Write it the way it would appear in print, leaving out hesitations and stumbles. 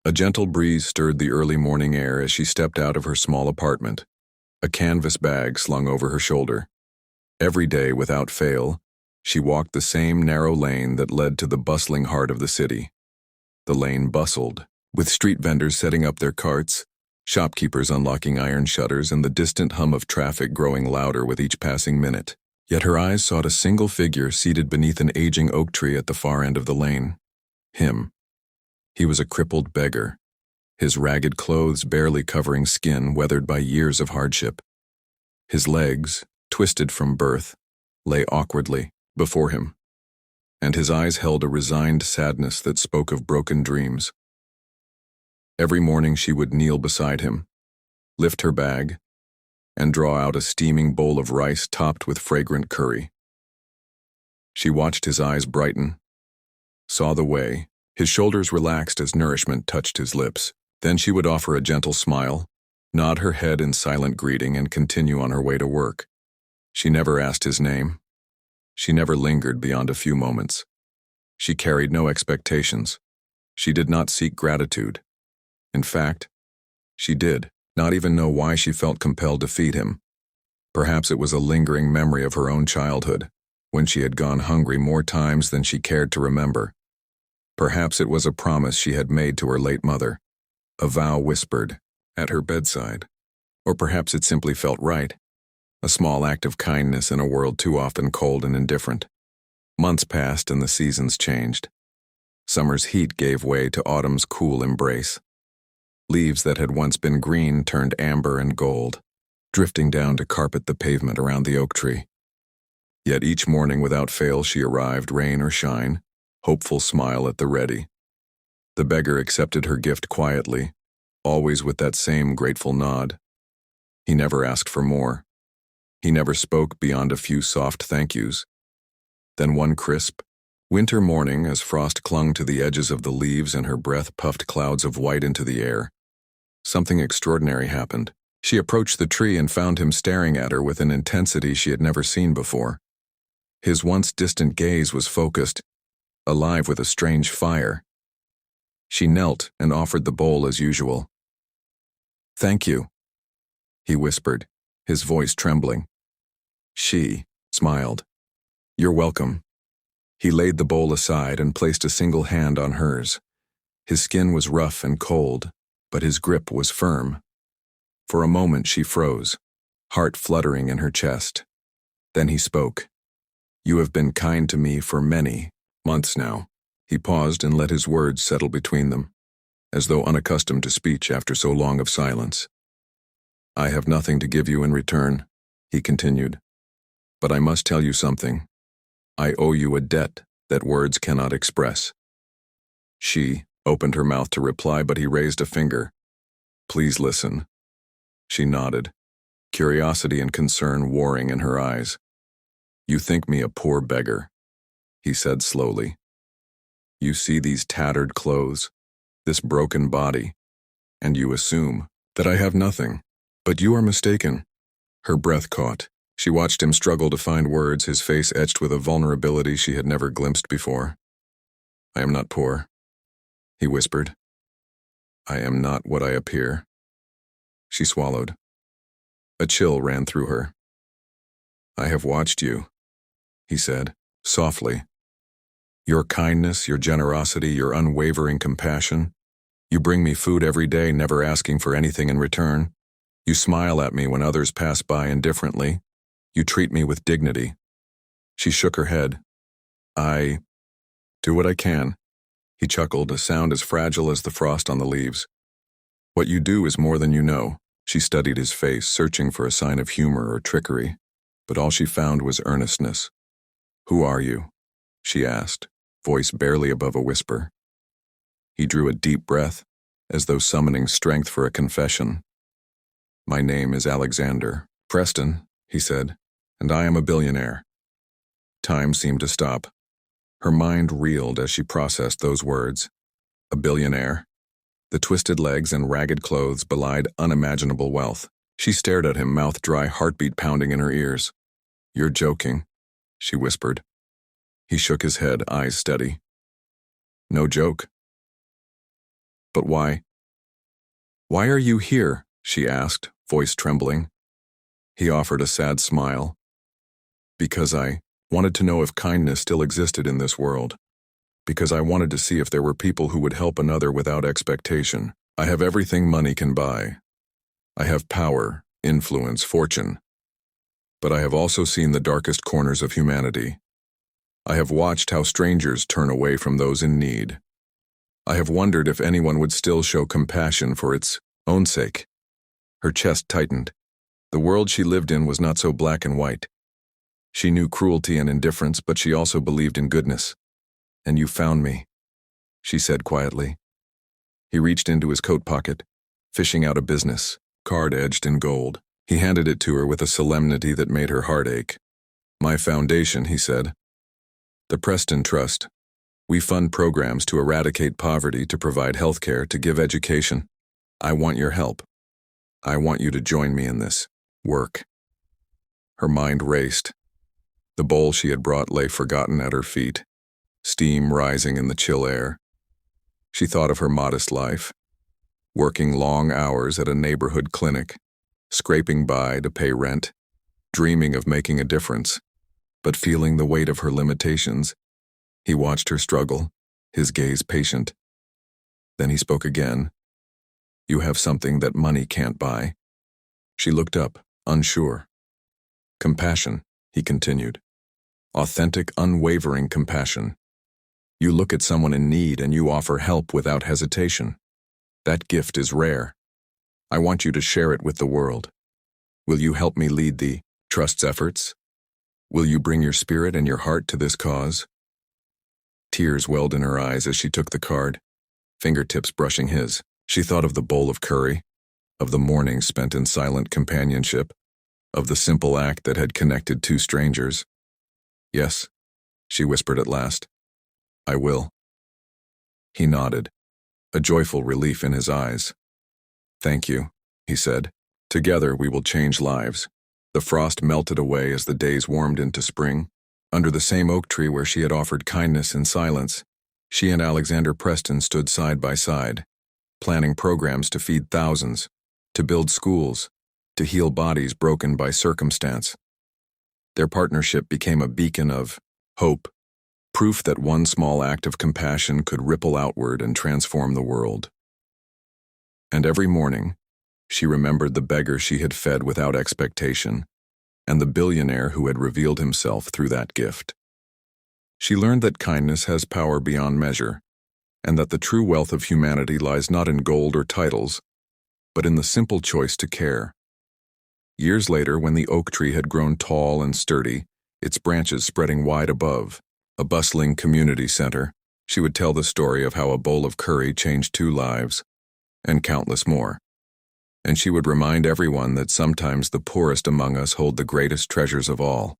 A gentle breeze stirred the early morning air as she stepped out of her small apartment, a canvas bag slung over her shoulder. Every day, without fail, she walked the same narrow lane that led to the bustling heart of the city. The lane bustled, with street vendors setting up their carts, shopkeepers unlocking iron shutters, and the distant hum of traffic growing louder with each passing minute. Yet her eyes sought a single figure seated beneath an aging oak tree at the far end of the lane. Him. He was a crippled beggar, his ragged clothes barely covering skin weathered by years of hardship. His legs, twisted from birth, lay awkwardly before him, and his eyes held a resigned sadness that spoke of broken dreams. Every morning she would kneel beside him, lift her bag, and draw out a steaming bowl of rice topped with fragrant curry. She watched his eyes brighten, saw the way, his shoulders relaxed as nourishment touched his lips. Then she would offer a gentle smile, nod her head in silent greeting, and continue on her way to work. She never asked his name. She never lingered beyond a few moments. She carried no expectations. She did not seek gratitude. In fact, she did not even know why she felt compelled to feed him. Perhaps it was a lingering memory of her own childhood, when she had gone hungry more times than she cared to remember. Perhaps it was a promise she had made to her late mother, a vow whispered at her bedside. Or perhaps it simply felt right, a small act of kindness in a world too often cold and indifferent. Months passed and the seasons changed. Summer's heat gave way to autumn's cool embrace. Leaves that had once been green turned amber and gold, drifting down to carpet the pavement around the oak tree. Yet each morning without fail she arrived, rain or shine, hopeful smile at the ready. The beggar accepted her gift quietly, always with that same grateful nod. He never asked for more. He never spoke beyond a few soft thank yous. Then one crisp, winter morning, as frost clung to the edges of the leaves and her breath puffed clouds of white into the air, something extraordinary happened. She approached the tree and found him staring at her with an intensity she had never seen before. His once distant gaze was focused, alive with a strange fire. She knelt and offered the bowl as usual. "Thank you," he whispered, his voice trembling. She smiled. "You're welcome." He laid the bowl aside and placed a single hand on hers. His skin was rough and cold, but his grip was firm. For a moment she froze, heart fluttering in her chest. Then he spoke. "You have been kind to me for many months now." He paused and let his words settle between them, as though unaccustomed to speech after so long of silence. "I have nothing to give you in return," he continued. "But I must tell you something. I owe you a debt that words cannot express." She opened her mouth to reply, but he raised a finger. "Please listen." She nodded, curiosity and concern warring in her eyes. "You think me a poor beggar," he said slowly. "You see these tattered clothes, this broken body, and you assume that I have nothing. But you are mistaken." Her breath caught. She watched him struggle to find words, his face etched with a vulnerability she had never glimpsed before. "I am not poor," he whispered. "I am not what I appear." She swallowed. A chill ran through her. "I have watched you," he said, softly. "Your kindness, your generosity, your unwavering compassion. You bring me food every day, never asking for anything in return. You smile at me when others pass by indifferently. You treat me with dignity." She shook her head. "I do what I can," he chuckled, a sound as fragile as the frost on the leaves. "What you do is more than you know." She studied his face, searching for a sign of humor or trickery, but all she found was earnestness. "Who are you?" she asked, voice barely above a whisper. He drew a deep breath, as though summoning strength for a confession. "My name is Alexander Preston," he said, "and I am a billionaire." Time seemed to stop. Her mind reeled as she processed those words. A billionaire? The twisted legs and ragged clothes belied unimaginable wealth. She stared at him, mouth dry, heartbeat pounding in her ears. "You're joking," she whispered. He shook his head, eyes steady. "No joke." But why? Why are you here? She asked, voice trembling. He offered a sad smile. Because I wanted to know if kindness still existed in this world. Because I wanted to see if there were people who would help another without expectation. I have everything money can buy. I have power, influence, fortune. But I have also seen the darkest corners of humanity. I have watched how strangers turn away from those in need. I have wondered if anyone would still show compassion for its own sake. Her chest tightened. The world she lived in was not so black and white. She knew cruelty and indifference, but she also believed in goodness. And you found me, she said quietly. He reached into his coat pocket, fishing out a business card edged in gold. He handed it to her with a solemnity that made her heart ache. My foundation, he said. The Preston Trust. We fund programs to eradicate poverty, to provide health care, to give education. I want your help. I want you to join me in this work. Her mind raced. The bowl she had brought lay forgotten at her feet, steam rising in the chill air. She thought of her modest life, working long hours at a neighborhood clinic, scraping by to pay rent, dreaming of making a difference, but feeling the weight of her limitations. He watched her struggle, his gaze patient. Then he spoke again. You have something that money can't buy. She looked up, unsure. Compassion, he continued. Authentic, unwavering compassion. You look at someone in need and you offer help without hesitation. That gift is rare. I want you to share it with the world. Will you help me lead the Trust's efforts? Will you bring your spirit and your heart to this cause? Tears welled in her eyes as she took the card, fingertips brushing his. She thought of the bowl of curry, of the morning spent in silent companionship, of the simple act that had connected two strangers. Yes, she whispered at last. I will. He nodded, a joyful relief in his eyes. Thank you, he said. Together we will change lives. The frost melted away as the days warmed into spring. Under the same oak tree where she had offered kindness in silence, she and Alexander Preston stood side by side, planning programs to feed thousands, to build schools, to heal bodies broken by circumstance. Their partnership became a beacon of hope, proof that one small act of compassion could ripple outward and transform the world. And every morning, she remembered the beggar she had fed without expectation, and the billionaire who had revealed himself through that gift. She learned that kindness has power beyond measure, and that the true wealth of humanity lies not in gold or titles, but in the simple choice to care. Years later, when the oak tree had grown tall and sturdy, its branches spreading wide above, a bustling community center, she would tell the story of how a bowl of curry changed 2 lives, and countless more. And she would remind everyone that sometimes the poorest among us hold the greatest treasures of all.